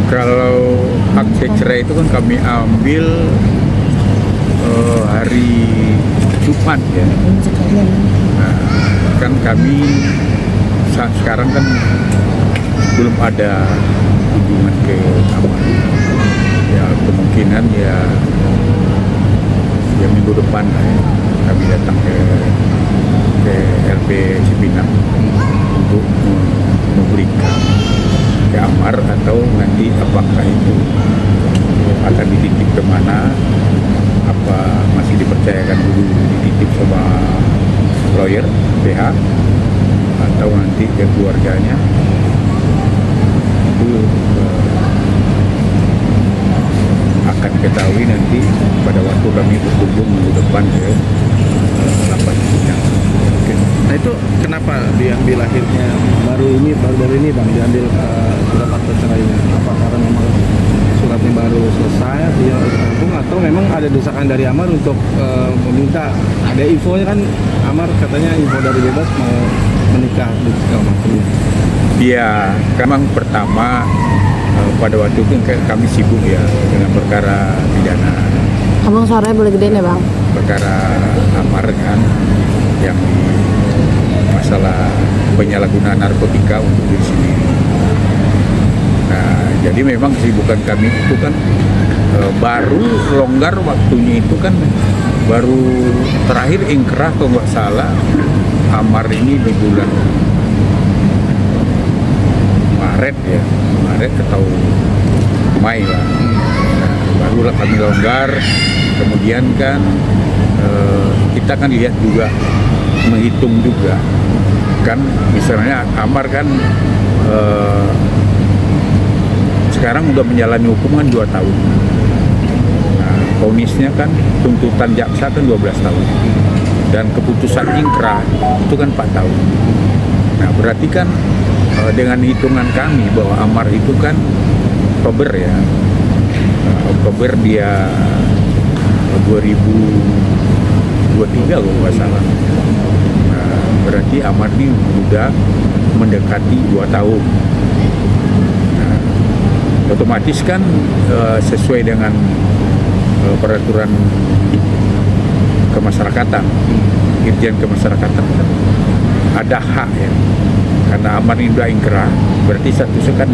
Kalau akte cerai itu kan kami ambil hari Jumat ya. Nah, kan kami saat sekarang kan belum ada kunjungan ke kamar. Ya kemungkinan ya minggu depan kami datang ke LP Cipinang untuk memberikan ke amar, atau nanti apakah itu akan dititip kemana, apa masih dipercayakan dulu dititip sama lawyer PH, atau nanti ke keluarganya. Itu akan ketahui nanti pada waktu kami berkunjung minggu depan ke lapas Cipinang. Nah itu kenapa diambil akhirnya baru dari ini Bang diambil surat akte cerainya? Apa karena memang suratnya baru selesai dia rampung, atau memang ada desakan dari Amar untuk meminta, ada infonya kan Amar katanya info dari bebas mau menikah di segala macamnya. Iya, memang pertama pada waktu itu kami sibuk ya dengan perkara pidana. Abang suaranya boleh gedein ya Bang? Perkara Amar kan yang masalah penyalahgunaan narkotika untuk diri sendiri. Nah, jadi memang kesibukan kami itu kan baru longgar waktunya itu kan baru terakhir ingkrah kalau nggak salah Amar ini di bulan Maret ya, Maret atau Mei lah. Nah, barulah kami longgar. Kemudian kan kita kan lihat juga, menghitung juga kan, misalnya Amar kan sekarang udah menjalani hukuman 2 tahun. Nah, vonisnya kan tuntutan jaksa kan 12 tahun dan keputusan ingkrah itu kan 4 tahun. Nah, berarti kan dengan hitungan kami bahwa Amar itu kan Oktober ya, Oktober dia 2023 kalau nggak salah. Nah, berarti Amar ini sudah mendekati 2 tahun. Nah, otomatis kan sesuai dengan peraturan kemasyarakatan, Dirjen Kemasyarakatan kan ada hak ya. Karena Amar ini sudah ingkrah, berarti statusnya kan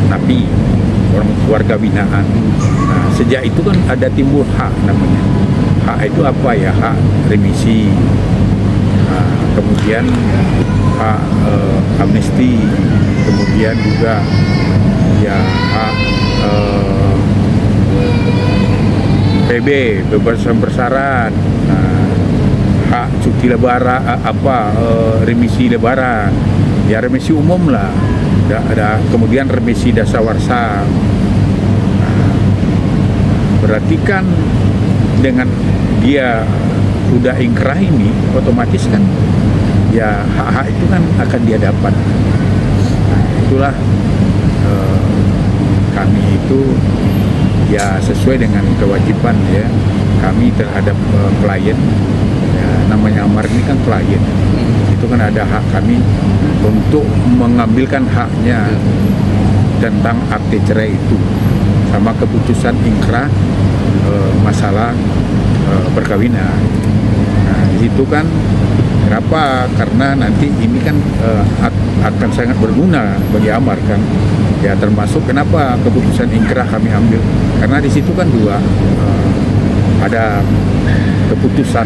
napi, orang warga binaan. Nah, sejak itu kan ada timbul hak namanya. Hak itu apa ya? Hak remisi, kemudian hak amnesti, kemudian juga ya hak PB, bebasan bersyarat, hak cuti lebaran, remisi lebaran, ya remisi umum lah. Ada kemudian remisi dasawarsa. Berarti kan dengan dia udah ingkrah ini, otomatis kan ya hak-hak itu kan akan dia dapat. Nah, itulah kami itu ya sesuai dengan kewajiban ya kami terhadap klien. Ya, namanya Amar ini kan klien, itu kan ada hak kami untuk mengambilkan haknya tentang akte cerai itu sama keputusan ingkrah masalah perkawinan. Nah, di situ kan kenapa? Karena nanti ini kan akan sangat berguna bagi Amar kan. Ya termasuk kenapa keputusan ingkrah kami ambil, karena di situ kan dua ada keputusan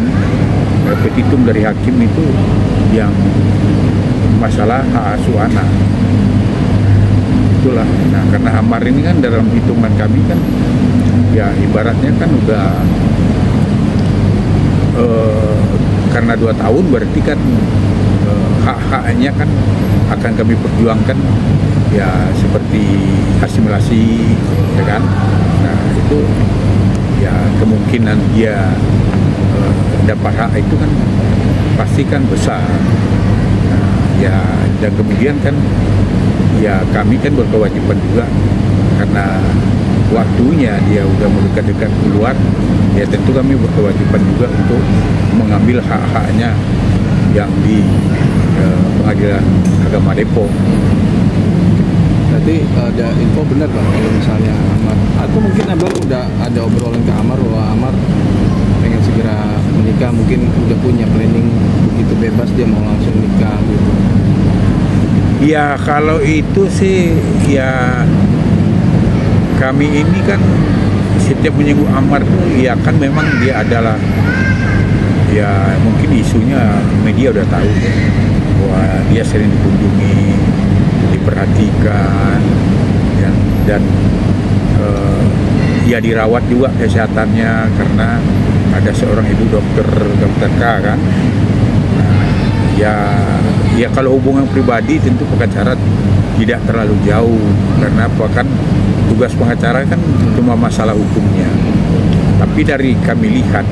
petitum dari hakim itu yang masalah hak asuh anak. Itulah. Nah, karena Amar ini kan dalam hitungan kami kan ya ibaratnya kan udah karena 2 tahun berarti kan hak-haknya kan akan kami perjuangkan ya seperti asimilasi ya kan. Nah, itu ya kemungkinan dia dapat hak itu kan pasti kan besar. Nah, ya dan kemudian kan ya kami kan berkewajiban juga karena waktunya dia udah mau dekat-dekat keluar, ya tentu kami berkewajiban juga untuk mengambil hak-haknya yang di Pengadilan Agama Depok. Berarti berarti ada info benar bang kalau misalnya Amar, atau mungkin abang udah ada obrolan ke Amar bahwa Amar pengen segera menikah, mungkin udah punya planning begitu bebas dia mau langsung nikah gitu. Ya kalau itu sih ya kami ini kan setiap menyinggung Amar tuh ya kan memang dia adalah ya mungkin isunya media udah tahu ya, bahwa dia sering dikunjungi, diperhatikan ya, dan ya dirawat juga kesehatannya karena ada seorang ibu dokter K kan. Ya kalau hubungan pribadi tentu pengacara tidak terlalu jauh karena apa kan tugas pengacara kan cuma masalah hukumnya. Tapi dari kami lihat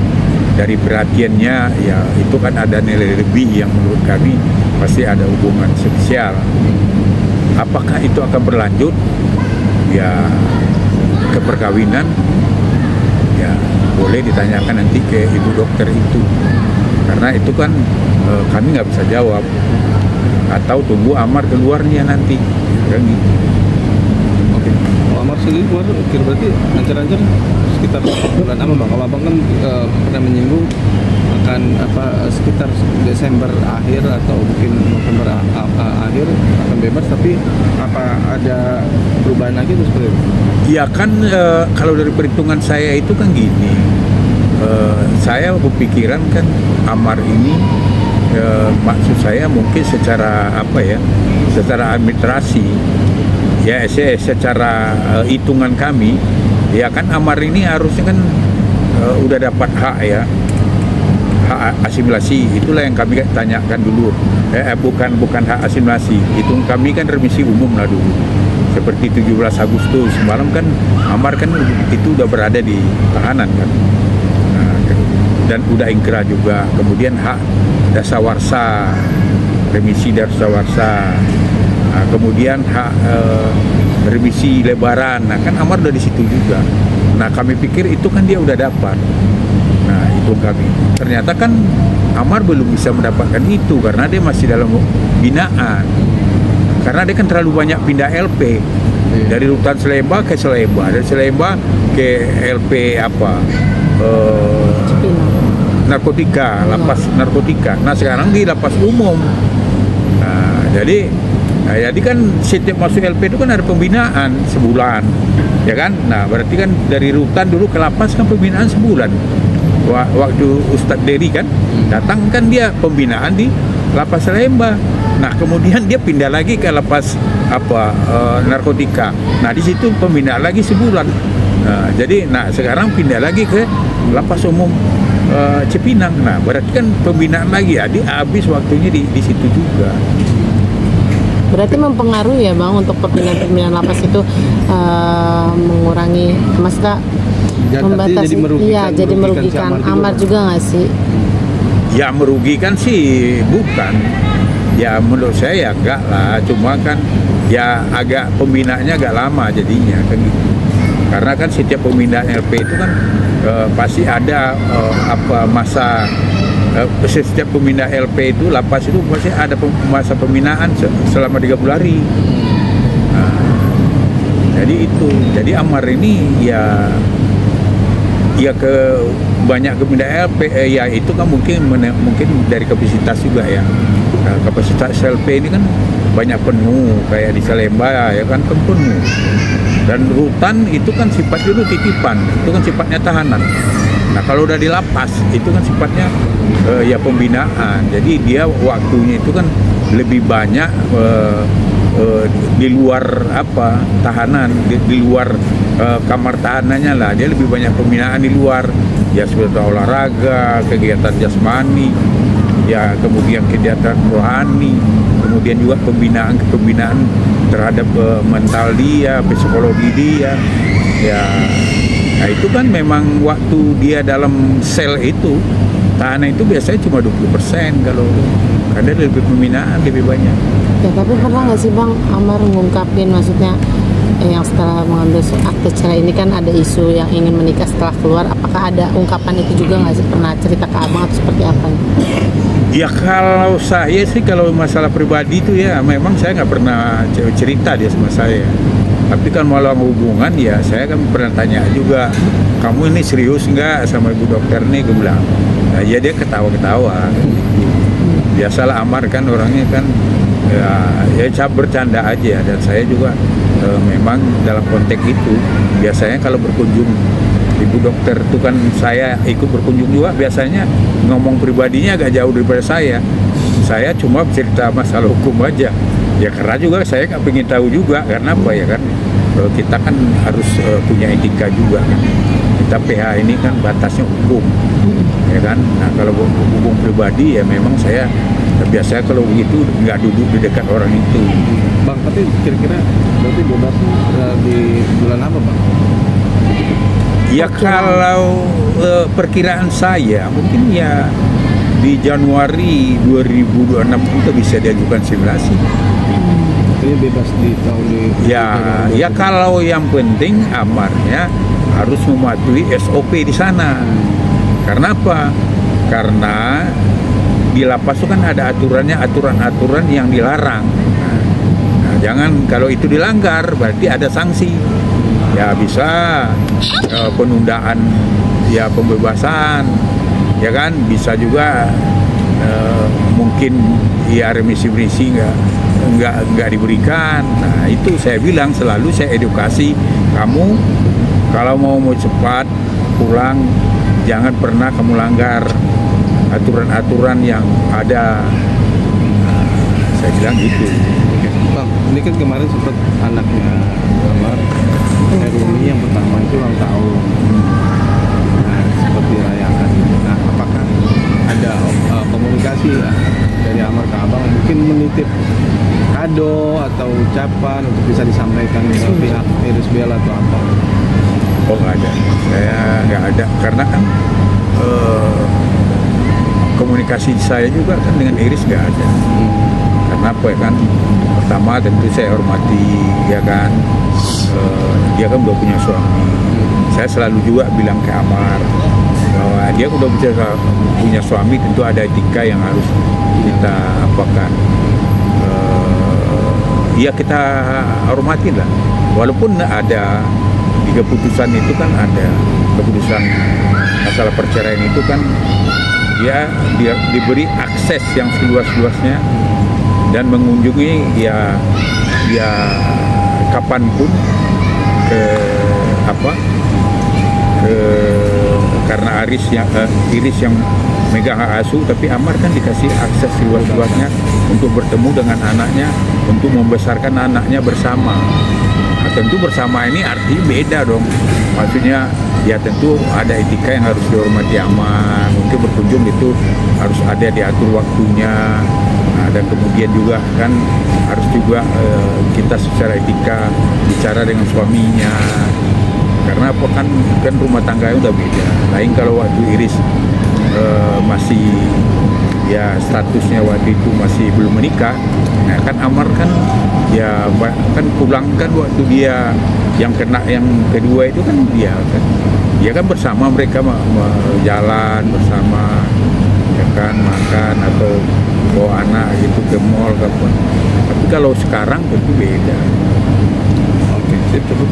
dari perhatiannya ya itu kan ada nilai lebih yang menurut kami pasti ada hubungan spesial. Apakah itu akan berlanjut ya ke perkawinan ya boleh ditanyakan nanti ke ibu dokter itu. Karena itu kan kami nggak bisa jawab, atau tunggu Amar keluarnya nanti kan gitu. Oke. Kalau Amar sendiri keluar berarti lancar-lancar sekitar bulan apa bang? Kalau abang kan pernah menyinggung akan sekitar Desember akhir atau mungkin November akhir akan bebas, tapi apa ada perubahan lagi atau seperti itu? Ya kan kalau dari perhitungan saya itu kan gini. Saya berpikiran kan Amar ini maksud saya mungkin secara secara administrasi ya secara hitungan kami ya kan Amar ini harusnya kan udah dapat hak ya, hak asimilasi. Itulah yang kami tanyakan dulu, bukan hak asimilasi, itu kami kan remisi umum lah dulu seperti 17 Agustus semalam kan Amar kan itu udah berada di tahanan kan. Dan udah ingkrah juga, kemudian hak dasawarsa, remisi dasawarsa, kemudian hak remisi lebaran, nah kan Amar udah di situ juga. Nah kami pikir itu kan dia udah dapat. Nah itu kami. Ternyata kan Amar belum bisa mendapatkan itu karena dia masih dalam binaan. Karena dia kan terlalu banyak pindah LP dari rutan Selemba ke Selemba, dari Selemba ke LP narkotika, lapas narkotika. Nah sekarang di lapas umum. Nah jadi kan setiap masuk LP itu kan ada pembinaan sebulan, ya kan? Nah berarti kan dari rutan dulu ke lapas kan pembinaan sebulan. Waktu Ustadz Dery kan datang kan dia pembinaan di lapas Selemba. Nah kemudian dia pindah lagi ke lapas narkotika. Nah di situ pembinaan lagi sebulan. Nah jadi sekarang pindah lagi ke lapas umum Cipinang. Nah berarti kan pembinaan lagi ya, habis waktunya di situ juga. Berarti mempengaruhi ya bang untuk perpindahan lapas itu mengurangi, maksudnya membatasi, jadi merugikan Amar juga nggak sih? Ya merugikan sih bukan. Ya menurut saya ya enggak lah, cuma kan ya agak pembinaannya agak lama jadinya kan gitu. Karena kan setiap pembinaan LP itu kan pasti ada masa setiap pembinaan LP itu lapas itu pasti ada masa pembinaan selama 30 hari. Nah, jadi Amar ini ya ke banyak pembinaan LP ya itu kan mungkin dari kapasitas juga ya. Kapasitas LP ini kan banyak penuh kayak di Salemba ya kan penuh. Dan rutan itu kan sifat dulu titipan, itu kan sifatnya tahanan. Nah kalau udah di lapas itu kan sifatnya ya pembinaan. Jadi dia waktunya itu kan lebih banyak di luar tahanan, di luar kamar tahanannya lah. Dia lebih banyak pembinaan di luar. Ya seperti olahraga, kegiatan jasmani, ya kemudian kegiatan rohani, kemudian juga pembinaan terhadap mental dia, psikologi dia. Ya, nah itu kan memang waktu dia dalam sel itu, tahanan itu biasanya cuma 20% kalau karena lebih pembinaan lebih banyak. Ya tapi pernah nggak sih bang Amar ngungkapin, maksudnya yang setelah mengambil akte cerai ini kan ada isu yang ingin menikah setelah keluar, apakah ada ungkapan itu juga nggak sih, pernah cerita ke abang atau seperti apa? Ya kalau saya sih kalau masalah pribadi itu ya memang saya nggak pernah cerita dia sama saya. Tapi kan malah hubungan ya saya kan pernah tanya juga, kamu ini serius nggak sama ibu dokter nih, gue bilang. Nah, ya dia ketawa-ketawa. Biasalah Amar kan orangnya kan ya bercanda aja, dan saya juga memang dalam konteks itu biasanya kalau berkunjung ibu dokter itu kan saya ikut berkunjung juga, biasanya ngomong pribadinya agak jauh daripada saya cuma cerita masalah hukum aja ya, karena juga saya nggak pengen tahu juga, karena apa ya kan kita kan harus punya etika juga kan, kita PH ini kan batasnya hukum ya kan. Nah kalau hubung pribadi ya memang saya biasanya kalau begitu nggak duduk di dekat orang itu. Bang, tapi kira-kira berarti bebasnya di bulan apa, Bang? Ya kalau perkiraan saya mungkin ya di Januari 2026 kita bisa diajukan simulasi. Ini bebas di tahun Ya kalau yang penting Amarnya harus mematuhi SOP di sana. Karena apa? Karena di lapas itu kan ada aturannya, aturan-aturan yang dilarang. Nah, jangan kalau itu dilanggar berarti ada sanksi. Ya bisa penundaan, ya pembebasan, ya kan, bisa juga mungkin ya remisi nggak diberikan. Nah itu saya bilang selalu saya edukasi kamu, kalau mau cepat pulang jangan pernah kamu langgar aturan-aturan yang ada. Saya bilang gitu. Bang, ini kan kemarin sempat anaknya Amar, Erumi yang pertama itu ulang tahun. Nah, sempat dirayakan. Nah, apakah ada komunikasi ya dari Amar ke Abang, mungkin menitip kado atau ucapan untuk bisa disampaikan ke pihak Iris Bella atau apa? Oh nggak ada, saya nggak ada, karena kan komunikasi saya juga kan dengan Iris nggak ada. Karena apa ya kan, pertama tentu saya hormati ya kan, dia kan udah punya suami. Saya selalu juga bilang ke Amar bahwa dia udah punya suami, tentu ada etika yang harus kita apakan. Ya kita hormatin lah, walaupun ada di keputusan itu kan ada keputusan masalah perceraian itu kan dia diberi akses yang seluas-luasnya dan mengunjungi ya kapanpun karena Iris yang megang hak asuh, tapi Amar kan dikasih akses seluas-luasnya untuk bertemu dengan anaknya, untuk membesarkan anaknya bersama. Nah, tentu bersama ini artinya beda dong, maksudnya ya tentu ada etika yang harus dihormati Amar. Mungkin berkunjung itu harus ada diatur waktunya. Nah, dan kemudian juga kan harus juga kita secara etika bicara dengan suaminya, karena apa kan rumah tangganya udah beda. Lain kalau waktu Iris masih ya statusnya waktu itu masih belum menikah. Nah kan Amar kan ya kan pulang kan waktu dia yang kena yang kedua itu kan dia kan bersama mereka jalan bersama ya kan, makan atau bawa anak gitu ke mall kapan. Tapi kalau sekarang tentu beda. Oke, sip, cukup.